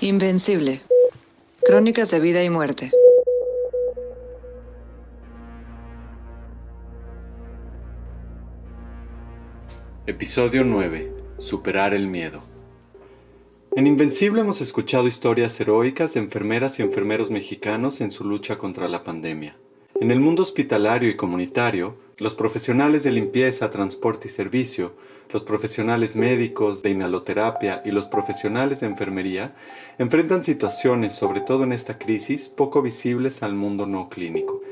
Invencible. Crónicas de vida y muerte. Episodio 9. Superar el miedo. En Invencible hemos escuchado historias heroicas de enfermeras y enfermeros mexicanos en su lucha contra la pandemia. En el mundo hospitalario y comunitario, los profesionales de limpieza, transporte y servicio, los profesionales médicos de inhaloterapia y los profesionales de enfermería enfrentan situaciones, sobre todo en esta crisis, poco visibles al mundo no clínico.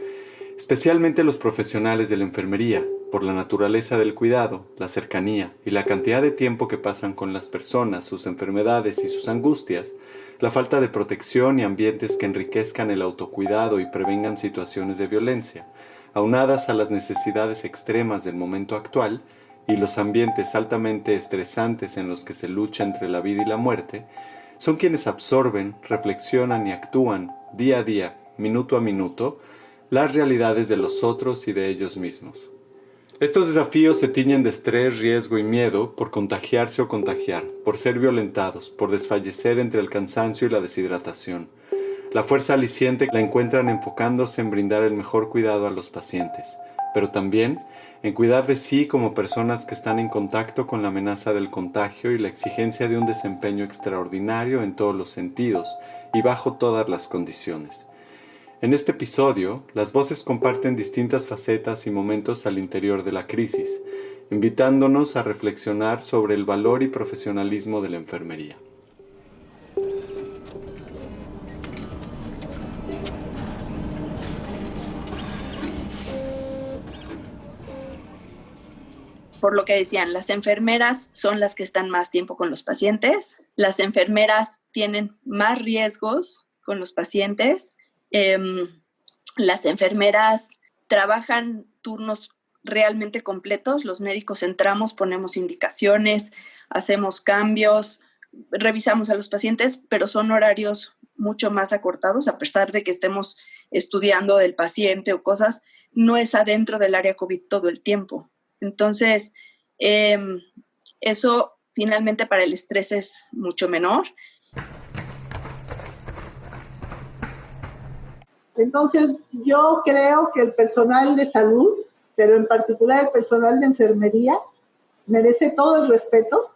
Especialmente los profesionales de la enfermería, por la naturaleza del cuidado, la cercanía y la cantidad de tiempo que pasan con las personas, sus enfermedades y sus angustias, la falta de protección y ambientes que enriquezcan el autocuidado y prevengan situaciones de violencia, aunadas a las necesidades extremas del momento actual y los ambientes altamente estresantes en los que se lucha entre la vida y la muerte, son quienes absorben, reflexionan y actúan día a día, minuto a minuto, las realidades de los otros y de ellos mismos. Estos desafíos se tiñen de estrés, riesgo y miedo por contagiarse o contagiar, por ser violentados, por desfallecer entre el cansancio y la deshidratación. La fuerza aliciente la encuentran enfocándose en brindar el mejor cuidado a los pacientes, pero también en cuidar de sí como personas que están en contacto con la amenaza del contagio y la exigencia de un desempeño extraordinario en todos los sentidos y bajo todas las condiciones. En este episodio, las voces comparten distintas facetas y momentos al interior de la crisis, invitándonos a reflexionar sobre el valor y profesionalismo de la enfermería. Por lo que decían, las enfermeras son las que están más tiempo con los pacientes, las enfermeras tienen más riesgos con los pacientes, las enfermeras trabajan turnos realmente completos, los médicos entramos, ponemos indicaciones, hacemos cambios, revisamos a los pacientes, pero son horarios mucho más acortados, a pesar de que estemos estudiando del paciente o cosas, no es adentro del área COVID todo el tiempo. Entonces, eso finalmente para el estrés es mucho menor. Entonces, yo creo que el personal de salud, pero en particular el personal de enfermería, merece todo el respeto,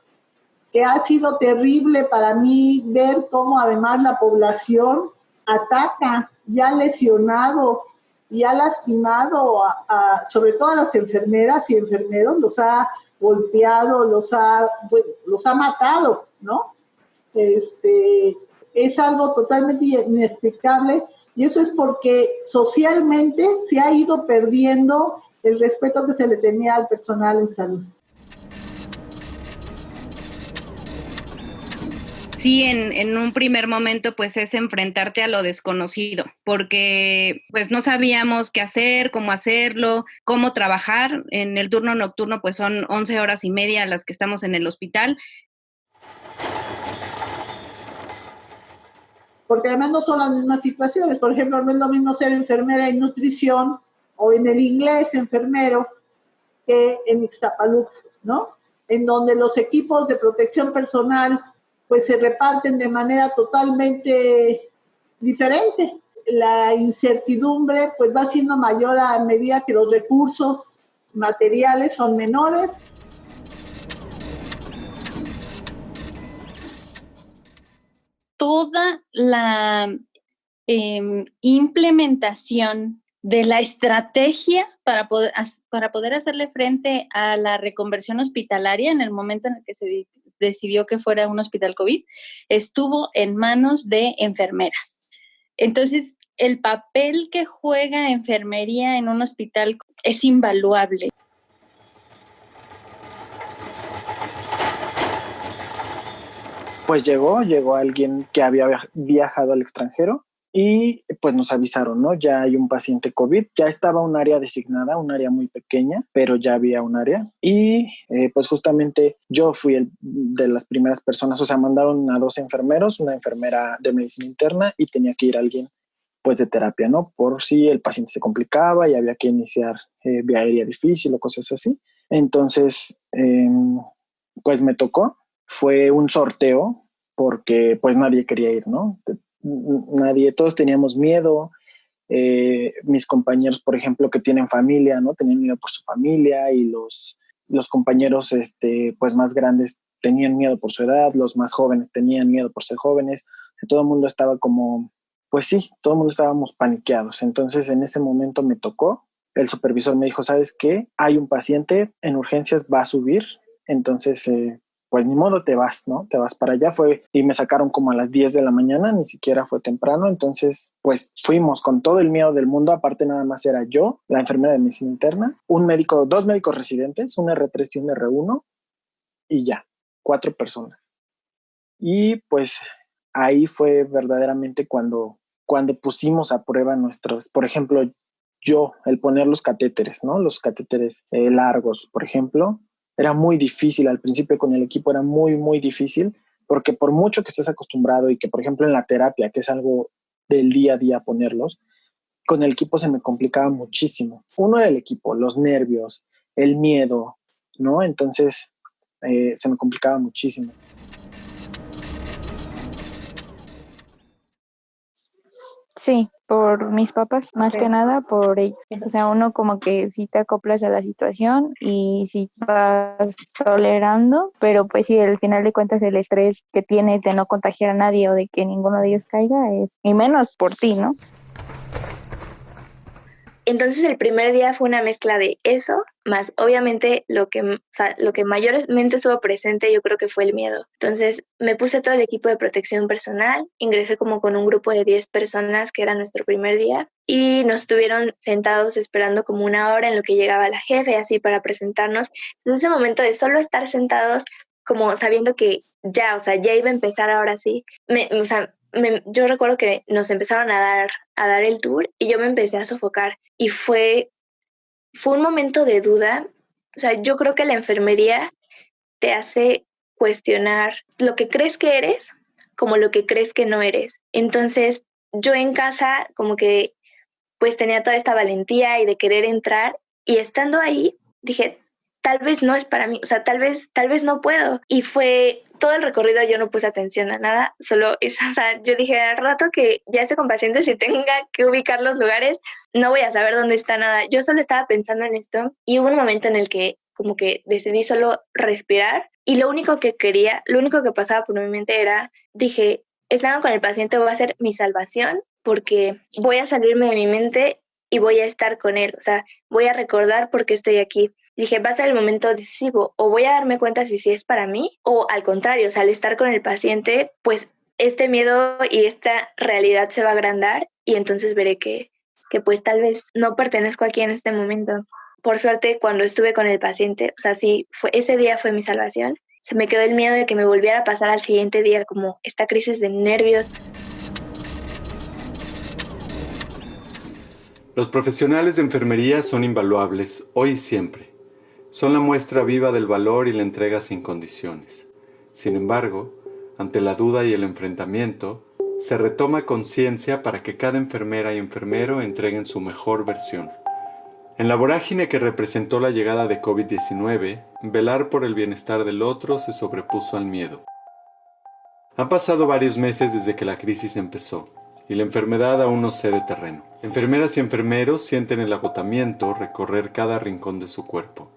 que ha sido terrible para mí ver cómo además la población ataca y ha lesionado y ha lastimado sobre todo a las enfermeras y enfermeros, los ha golpeado, los ha matado, ¿no? Es algo totalmente inexplicable. Y eso es porque socialmente se ha ido perdiendo el respeto que se le tenía al personal en salud. Sí, en un primer momento pues es enfrentarte a lo desconocido, porque pues no sabíamos qué hacer, cómo hacerlo, cómo trabajar. En el turno nocturno pues son 11 horas y media las que estamos en el hospital. Porque además no son las mismas situaciones. Por ejemplo, no es lo mismo ser enfermera en nutrición o en el inglés enfermero que en Ixtapaluca, ¿no? En donde los equipos de protección personal pues se reparten de manera totalmente diferente. La incertidumbre pues va siendo mayor a medida que los recursos materiales son menores. Toda la implementación de la estrategia para poder hacerle frente a la reconversión hospitalaria en el momento en el que se decidió que fuera un hospital COVID, estuvo en manos de enfermeras. Entonces, el papel que juega enfermería en un hospital es invaluable. Pues llegó alguien que había viajado al extranjero y pues nos avisaron, ¿no? Ya hay un paciente COVID, ya estaba un área designada, un área muy pequeña, pero ya había un área. Y pues justamente yo fui de las primeras personas, o sea, mandaron a 2 enfermeros, una enfermera de medicina interna y tenía que ir alguien pues de terapia, ¿no? Por si el paciente se complicaba y había que iniciar vía aérea difícil o cosas así. Entonces, pues me tocó. Fue un sorteo porque pues nadie quería ir, ¿no? Nadie, todos teníamos miedo. Mis compañeros, por ejemplo, que tienen familia, ¿no? Tenían miedo por su familia, y los compañeros pues más grandes tenían miedo por su edad, los más jóvenes tenían miedo por ser jóvenes. Todo el mundo estaba como, pues sí, todo el mundo estábamos paniqueados. Entonces en ese momento me tocó, el supervisor me dijo, ¿sabes qué? Hay un paciente en urgencias, va a subir, entonces pues ni modo, te vas, ¿no? Te vas para allá. Y me sacaron como a las 10 de la mañana, ni siquiera fue temprano. Entonces, pues fuimos con todo el miedo del mundo. Aparte, nada más era yo, la enfermera de medicina interna, dos médicos residentes, un R3 y un R1, y ya, 4 personas. Y pues ahí fue verdaderamente cuando pusimos a prueba por ejemplo, el poner los catéteres, ¿no? Los catéteres largos, por ejemplo, era muy difícil al principio con el equipo, era muy, muy difícil, porque por mucho que estés acostumbrado y que, por ejemplo, en la terapia, que es algo del día a día ponerlos, con el equipo se me complicaba muchísimo. Uno era el equipo, los nervios, el miedo, ¿no? Entonces se me complicaba muchísimo. Sí, por mis papás, más que nada por ellos. O sea, uno como que sí te acoplas a la situación y sí vas tolerando, pero pues sí, al final de cuentas el estrés que tienes de no contagiar a nadie o de que ninguno de ellos caiga y menos por ti, ¿no? Entonces el primer día fue una mezcla de eso, más obviamente lo que mayormente estuvo presente yo creo que fue el miedo. Entonces me puse todo el equipo de protección personal, ingresé como con un grupo de 10 personas que era nuestro primer día y nos estuvieron sentados esperando como una hora en lo que llegaba la jefe así para presentarnos. Entonces ese momento de solo estar sentados como sabiendo que ya iba a empezar ahora sí, yo recuerdo que nos empezaron a dar el tour y yo me empecé a sofocar y fue un momento de duda. O sea, yo creo que la enfermería te hace cuestionar lo que crees que eres como lo que crees que no eres. Entonces, yo en casa como que pues tenía toda esta valentía y de querer entrar y estando ahí dije, tal vez no es para mí, o sea, tal vez no puedo. Y fue todo el recorrido, yo no puse atención a nada, solo eso, o sea, yo dije, al rato que ya esté con pacientes y tenga que ubicar los lugares, no voy a saber dónde está nada. Yo solo estaba pensando en esto y hubo un momento en el que como que decidí solo respirar y lo único que pasaba por mi mente era, dije, estando con el paciente va a ser mi salvación porque voy a salirme de mi mente y voy a estar con él, o sea, voy a recordar por qué estoy aquí. Dije, va a ser el momento decisivo, o voy a darme cuenta si sí es para mí, o al contrario, o sea, al estar con el paciente, pues este miedo y esta realidad se va a agrandar y entonces veré que pues tal vez no pertenezco aquí en este momento. Por suerte, cuando estuve con el paciente, o sea, sí, ese día fue mi salvación. Se me quedó el miedo de que me volviera a pasar al siguiente día, como esta crisis de nervios. Los profesionales de enfermería son invaluables, hoy y siempre. Son la muestra viva del valor y la entrega sin condiciones. Sin embargo, ante la duda y el enfrentamiento, se retoma conciencia para que cada enfermera y enfermero entreguen su mejor versión. En la vorágine que representó la llegada de COVID-19, velar por el bienestar del otro se sobrepuso al miedo. Han pasado varios meses desde que la crisis empezó, y la enfermedad aún no cede terreno. Enfermeras y enfermeros sienten el agotamiento recorrer cada rincón de su cuerpo.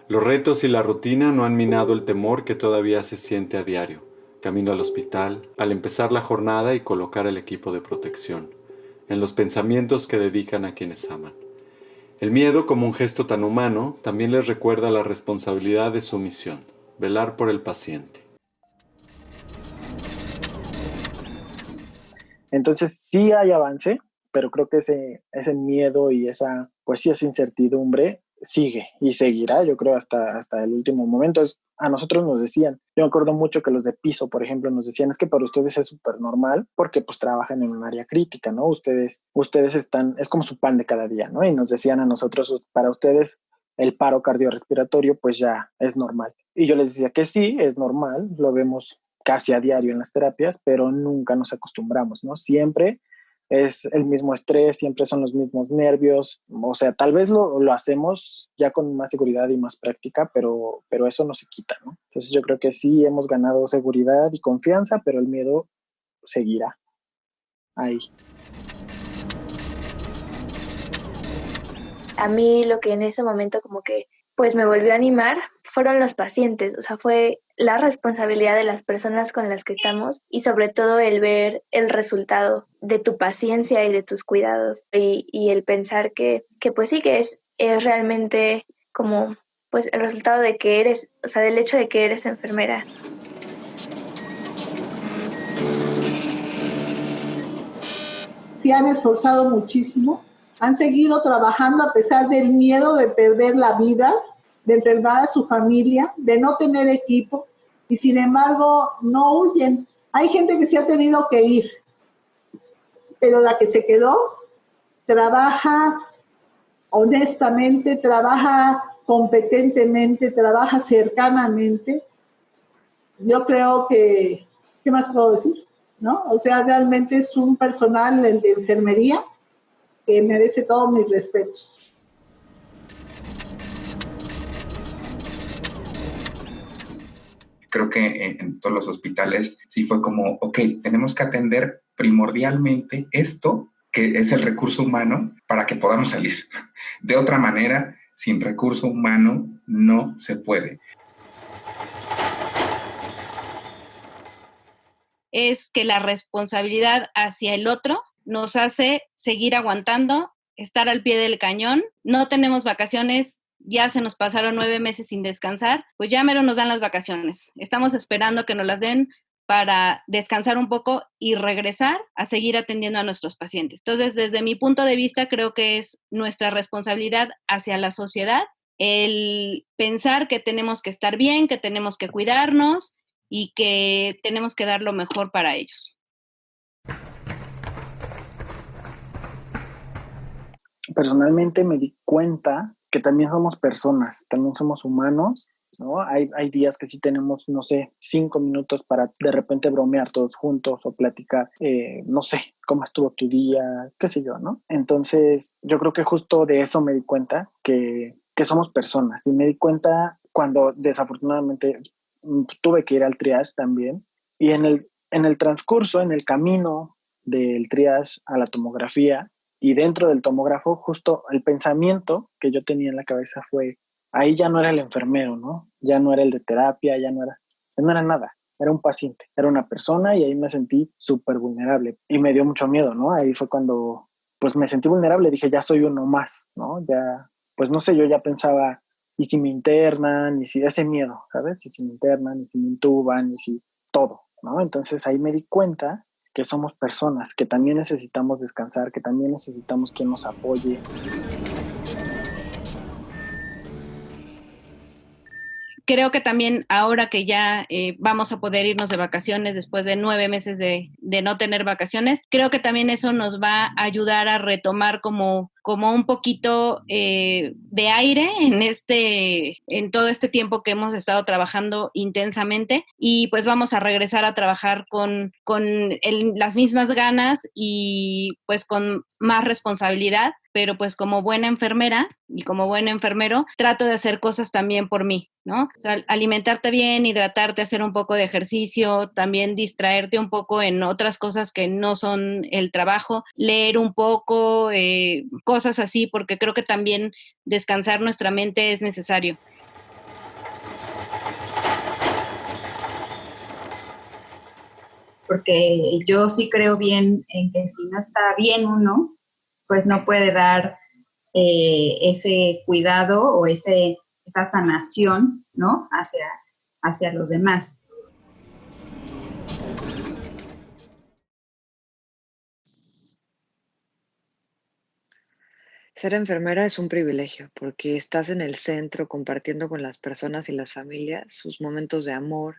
Los retos y la rutina no han minado el temor que todavía se siente a diario, camino al hospital, al empezar la jornada y colocar el equipo de protección, en los pensamientos que dedican a quienes aman. El miedo, como un gesto tan humano, también les recuerda la responsabilidad de su misión, velar por el paciente. Entonces sí hay avance, pero creo que ese miedo y esa incertidumbre sigue y seguirá, yo creo, hasta el último momento. A nosotros nos decían, yo me acuerdo mucho que los de piso, por ejemplo, nos decían, es que para ustedes es súper normal porque pues trabajan en un área crítica, ¿no? Ustedes están, es como su pan de cada día, ¿no? Y nos decían a nosotros, para ustedes el paro cardiorrespiratorio pues ya es normal. Y yo les decía que sí, es normal, lo vemos casi a diario en las terapias, pero nunca nos acostumbramos, ¿no? Siempre es el mismo estrés, siempre son los mismos nervios, o sea, tal vez lo hacemos ya con más seguridad y más práctica, pero eso no se quita, ¿no? Entonces yo creo que sí hemos ganado seguridad y confianza, pero el miedo seguirá ahí. A mí lo que en ese momento como que pues me volvió a animar fueron los pacientes, o sea, fue la responsabilidad de las personas con las que estamos y sobre todo el ver el resultado de tu paciencia y de tus cuidados y el pensar que pues sí que es realmente como pues el resultado de que eres, o sea, del hecho de que eres enfermera. Se han esforzado muchísimo, han seguido trabajando a pesar del miedo de perder la vida, de enfermar a su familia, de no tener equipo, y sin embargo no huyen. Hay gente que se ha tenido que ir, pero la que se quedó trabaja honestamente, trabaja competentemente, trabaja cercanamente. Yo creo que, ¿qué más puedo decir? ¿No? O sea, realmente es un personal de enfermería que merece todos mis respetos. Creo que en todos los hospitales sí fue como, ok, tenemos que atender primordialmente esto, que es el recurso humano, para que podamos salir. De otra manera, sin recurso humano no se puede. Es que la responsabilidad hacia el otro nos hace seguir aguantando, estar al pie del cañón. No tenemos vacaciones, ya se nos pasaron 9 meses sin descansar, pues ya mero nos dan las vacaciones. Estamos esperando que nos las den para descansar un poco y regresar a seguir atendiendo a nuestros pacientes. Entonces, desde mi punto de vista, creo que es nuestra responsabilidad hacia la sociedad el pensar que tenemos que estar bien, que tenemos que cuidarnos y que tenemos que dar lo mejor para ellos. Personalmente me di cuenta que también somos personas, también somos humanos, ¿no? Hay días que sí tenemos, no sé, 5 minutos para de repente bromear todos juntos o platicar, no sé, cómo estuvo tu día, qué sé yo, ¿no? Entonces, yo creo que justo de eso me di cuenta, que somos personas. Y me di cuenta cuando desafortunadamente tuve que ir al triage también. Y en el transcurso, en el camino del triage a la tomografía, y dentro del tomógrafo, justo el pensamiento que yo tenía en la cabeza fue, ahí ya no era el enfermero, ¿no? Ya no era el de terapia, ya no era nada. Era un paciente, era una persona y ahí me sentí súper vulnerable. Y me dio mucho miedo, ¿no? Ahí fue cuando, pues me sentí vulnerable, dije, ya soy uno más, ¿no? Ya, pues no sé, yo ya pensaba, ¿y si me internan? ¿Y si ese miedo, ¿sabes? ¿Y si me internan? ¿Y si me intuban? ¿Y si todo, ¿no? Entonces ahí me di cuenta que somos personas, que también necesitamos descansar, que también necesitamos quien nos apoye. Creo que también ahora que ya vamos a poder irnos de vacaciones después de 9 meses de no tener vacaciones, creo que también eso nos va a ayudar a retomar como un poquito de aire en todo este tiempo que hemos estado trabajando intensamente, y pues vamos a regresar a trabajar con las mismas ganas y pues con más responsabilidad, pero pues como buena enfermera y como buen enfermero trato de hacer cosas también por mí, ¿no? O sea, alimentarte bien, hidratarte, hacer un poco de ejercicio, también distraerte un poco en otras cosas que no son el trabajo, leer un poco, cosas así, porque creo que también descansar nuestra mente es necesario. Porque yo sí creo bien en que si no está bien uno, pues no puede dar ese cuidado o esa sanación, ¿no? Hacia los demás. Ser enfermera es un privilegio porque estás en el centro compartiendo con las personas y las familias sus momentos de amor,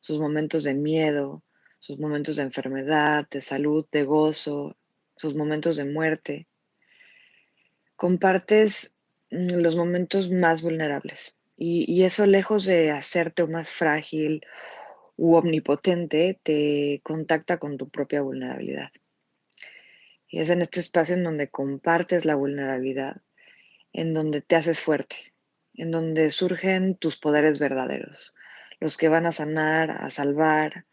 sus momentos de miedo, sus momentos de enfermedad, de salud, de gozo, sus momentos de muerte. Compartes los momentos más vulnerables y eso, lejos de hacerte o más frágil u omnipotente, te contacta con tu propia vulnerabilidad. Y es en este espacio en donde compartes la vulnerabilidad, en donde te haces fuerte, en donde surgen tus poderes verdaderos, los que van a sanar, a salvar,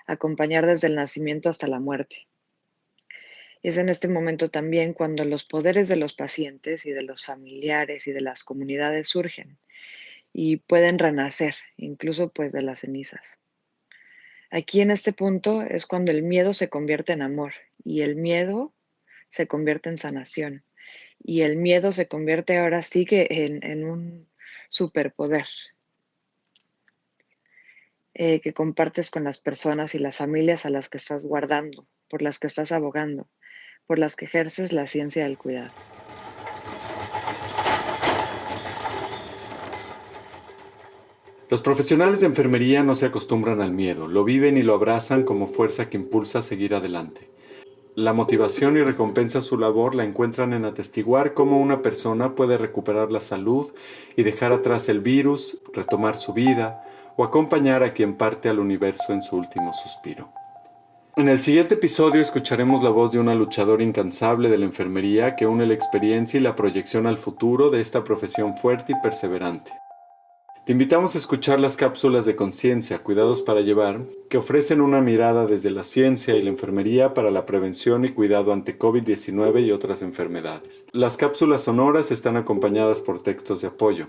a acompañar desde el nacimiento hasta la muerte. Es en este momento también cuando los poderes de los pacientes y de los familiares y de las comunidades surgen y pueden renacer, incluso pues de las cenizas. Aquí en este punto es cuando el miedo se convierte en amor y el miedo se convierte en sanación y el miedo se convierte ahora sí que en un superpoder que compartes con las personas y las familias a las que estás guardando, por las que estás abogando, por las que ejerces la ciencia del cuidado. Los profesionales de enfermería no se acostumbran al miedo, lo viven y lo abrazan como fuerza que impulsa a seguir adelante. La motivación y recompensa a su labor la encuentran en atestiguar cómo una persona puede recuperar la salud y dejar atrás el virus, retomar su vida o acompañar a quien parte al universo en su último suspiro. En el siguiente episodio escucharemos la voz de una luchadora incansable de la enfermería que une la experiencia y la proyección al futuro de esta profesión fuerte y perseverante. Te invitamos a escuchar las cápsulas de conciencia, Cuidados para Llevar, que ofrecen una mirada desde la ciencia y la enfermería para la prevención y cuidado ante COVID-19 y otras enfermedades. Las cápsulas sonoras están acompañadas por textos de apoyo.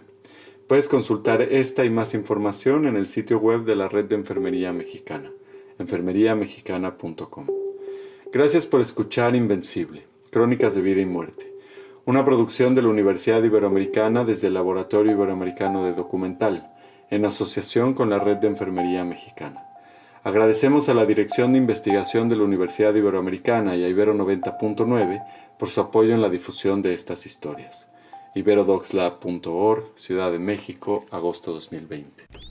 Puedes consultar esta y más información en el sitio web de la Red de Enfermería Mexicana, enfermeriamexicana.com. Gracias por escuchar Invencible, Crónicas de Vida y Muerte, una producción de la Universidad Iberoamericana desde el Laboratorio Iberoamericano de Documental, en asociación con la Red de Enfermería Mexicana. Agradecemos a la Dirección de Investigación de la Universidad Iberoamericana y a Ibero 90.9 por su apoyo en la difusión de estas historias. iberodoxlab.org, Ciudad de México, agosto 2020.